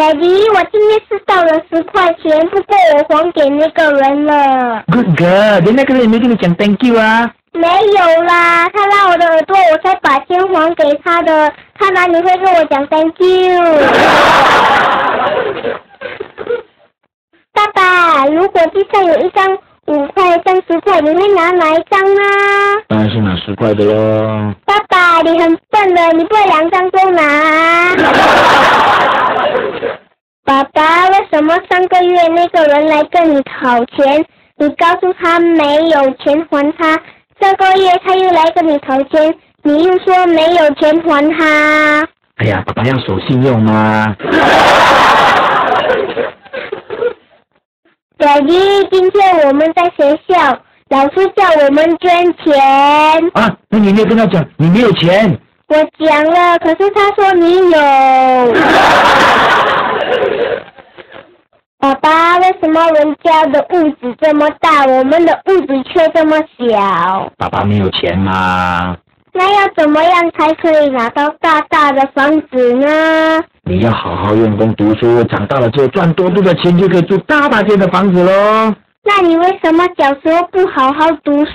Daddy， 我今天是到了10块钱，不过我还给那个人了。Good girl， 那个人有没有跟你讲 thank you 啊？没有啦，他拉我的耳朵，我才把钱还给他的。他哪里会跟我讲 thank you？ 爸爸，如果地上有一张5块、30块，你会拿哪一张啊？当然是拿10块的咯。爸爸，你很笨的，你不会2张都拿。爸爸，为什么上个月那个人来跟你讨钱，你告诉他没有钱还他，这个月他又来跟你讨钱，你又说没有钱还他？哎呀，爸爸要守信用嘛。Daddy， 今天我们在学校，老师叫我们捐钱。啊，那你没有跟他讲你没有钱？我讲了，可是他说你有。爸爸，为什么人家的屋子这么大，我们的屋子却这么小？爸爸没有钱嘛。那要怎么样才可以拿到大大的房子呢？你要好好用功读书，长大了之后赚多的钱，就可以住大大间的房子咯。那你为什么小时候不好好读书？